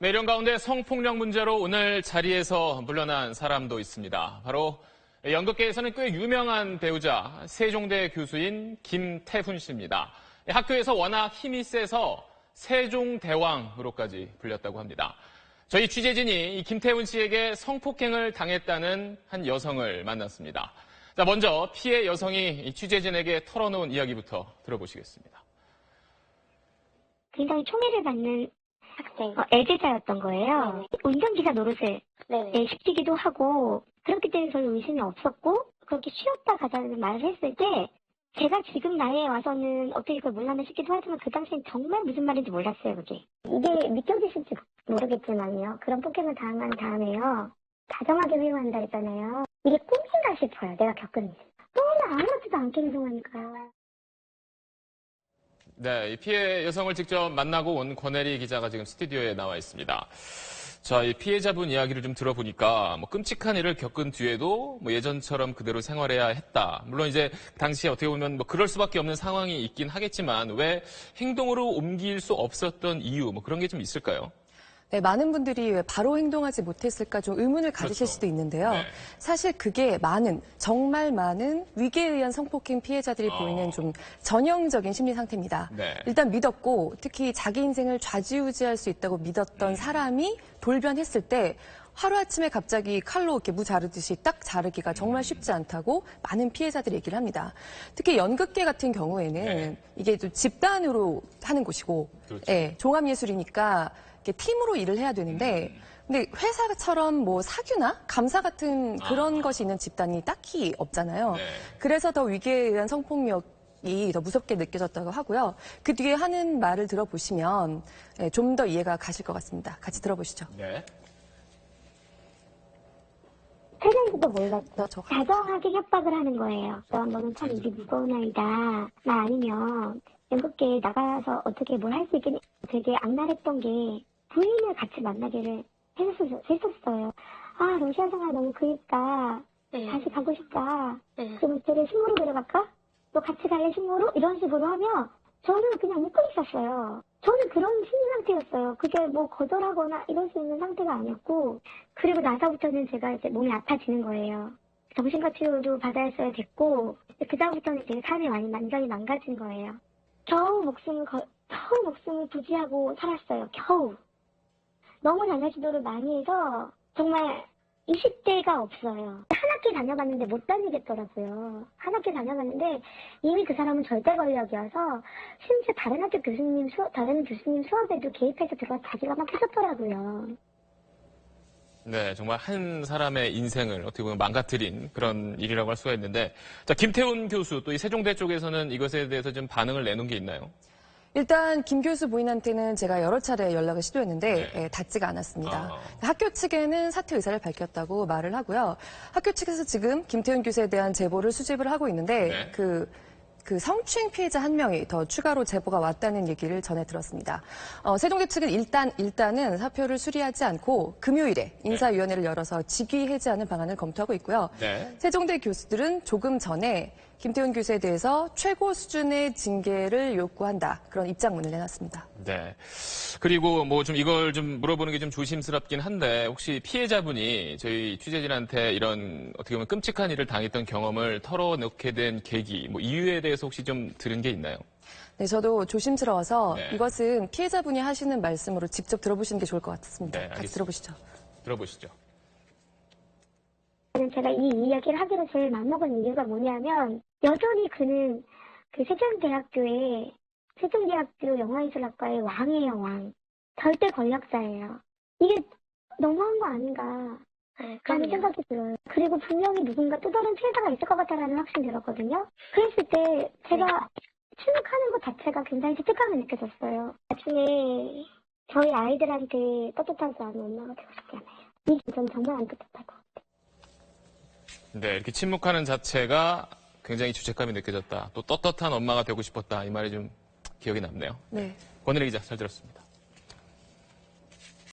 네, 이런 가운데 성폭력 문제로 오늘 자리에서 물러난 사람도 있습니다. 바로 연극계에서는 꽤 유명한 배우자 세종대 교수인 김태훈 씨입니다. 학교에서 워낙 힘이 세서 세종대왕으로까지 불렸다고 합니다. 저희 취재진이 이 김태훈 씨에게 성폭행을 당했다는 한 여성을 만났습니다. 자, 먼저 피해 여성이 취재진에게 털어놓은 이야기부터 들어보시겠습니다. 굉장히 총애를 받는 학생, 애제자였던 거예요. 운전기사 노릇을 시키기도 하고 그렇기 때문에 저는 의심이 없었고 그렇게 쉬었다 가자는 말을 했을 때 제가 지금 나이에 와서는 어떻게 그걸 몰라내 싶기도 하지만 그 당시엔 정말 무슨 말인지 몰랐어요, 그게. 이게 믿겨지실지 모르겠지만요. 그런 폭행을 당한 다음에요. 다정하게 위로한다 했잖아요. 이게 꿈인가 싶어요, 내가 겪은 일. 너무 아무렇지도 않게 행동하니까. 네, 이 피해 여성을 직접 만나고 온 권혜리 기자가 지금 스튜디오에 나와 있습니다. 자, 이 피해자분 이야기를 좀 들어보니까 끔찍한 일을 겪은 뒤에도 예전처럼 그대로 생활해야 했다. 물론 이제 당시에 어떻게 보면 그럴 수밖에 없는 상황이 있긴 하겠지만 왜 행동으로 옮길 수 없었던 이유 그런 게 좀 있을까요? 네, 많은 분들이 왜 바로 행동하지 못했을까 좀 의문을 가지실 수도 있는데요. 네. 사실 그게 정말 많은 위계에 의한 성폭행 피해자들이 보이는 좀 전형적인 심리 상태입니다. 네. 일단 믿었고 특히 자기 인생을 좌지우지할 수 있다고 믿었던 사람이 돌변했을 때 하루아침에 갑자기 칼로 이렇게 무 자르듯이 딱 자르기가 정말 쉽지 않다고 많은 피해자들이 얘기를 합니다. 특히 연극계 같은 경우에는 이게 좀 집단으로 하는 곳이고, 그렇죠. 종합예술이니까 팀으로 일을 해야 되는데, 근데 회사처럼 사규나 감사 같은 그런 것이 있는 집단이 딱히 없잖아요. 네. 그래서 더 위계에 의한 성폭력이 더 무섭게 느껴졌다고 하고요. 그 뒤에 하는 말을 들어보시면 좀 더 이해가 가실 것 같습니다. 같이 들어보시죠. 네. 세종도 몰랐죠. 다정하게 협박을 하는 거예요. 너는 참 일이 무거운 아이다. 나 아니면 연극계에 나가서 어떻게 뭘 할 수 있겠니? 되게 악랄했던 게 부인을 같이 만나기를 했었어요. 아, 러시아 생활 너무 그립다. 다시 가고 싶다. 그러면 쟤를 식모로 데려갈까? 너 같이 갈래 식모로? 이런 식으로 하면 저는 그냥 웃고 있었어요. 저는 그런 심리 상태였어요. 그게 거절하거나 이럴 수 있는 상태가 아니었고, 그리고 나서부터는 제가 이제 몸이 아파지는 거예요. 정신과 치료도 받아야 됐고, 그다음부터는 제 삶이 완전히 망가진 거예요. 겨우 목숨을 부지하고 살았어요. 겨우. 너무 자녀 지도를 많이 해서 정말 20대가 없어요. 한 학기 다녀봤는데 못 다니겠더라고요. 한 학기 다녀봤는데 이미 그 사람은 절대 권력이어서 심지어 다른 교수님 수업에도 개입해서 들어가 자기가 막 해줬더라고요. 네, 정말 한 사람의 인생을 어떻게 보면 망가뜨린 그런 일이라고 할 수가 있는데, 자, 김태훈 교수 또 이 세종대 쪽에서는 이것에 대해서 좀 반응을 내놓은 게 있나요? 일단 김 교수 부인한테는 제가 여러 차례 연락을 시도했는데 닿지가 않았습니다. 학교 측에는 사퇴 의사를 밝혔다고 말을 하고요. 학교 측에서 지금 김태훈 교수에 대한 제보를 수집을 하고 있는데 그 성추행 피해자 한 명이 더 추가로 제보가 왔다는 얘기를 전해 들었습니다. 세종대 측은 일단은 사표를 수리하지 않고 금요일에 인사위원회를 열어서 직위 해제하는 방안을 검토하고 있고요. 세종대 교수들은 조금 전에 김태훈 교수에 대해서 최고 수준의 징계를 요구한다. 그런 입장문을 내놨습니다. 네. 그리고 좀 이걸 좀 물어보는 게 좀 조심스럽긴 한데 혹시 피해자분이 저희 취재진한테 이런 어떻게 보면 끔찍한 일을 당했던 경험을 털어놓게 된 계기, 이유에 대해서 혹시 좀 들은 게 있나요? 네, 저도 조심스러워서 이것은 피해자분이 하시는 말씀으로 직접 들어보시는 게 좋을 것 같습니다. 네, 같이 들어보시죠. 들어보시죠. 제가 이 이야기를 하기로 제일 맘먹은 이유가 뭐냐면 여전히 그는 그 세종대학교 영화예술학과의 왕이에요, 왕. 절대 권력자예요. 이게 너무한 거 아닌가 라는 생각이 들어요. 그리고 분명히 누군가 또 다른 피해자가 있을 것 같다라는 확신이 들었거든요. 그랬을 때 제가 침묵하는 것 자체가 굉장히 찝찝함이 느껴졌어요. 나중에 저희 아이들한테 떳떳하지 않은 엄마가 되고 싶지 않아요. 이 기준 정말 안 떳떳할 것 같아요. 네, 이렇게 침묵하는 자체가 굉장히 죄책감이 느껴졌다. 또 떳떳한 엄마가 되고 싶었다. 이 말이 좀 기억이 남네요. 네. 권혜리 기자 잘 들었습니다.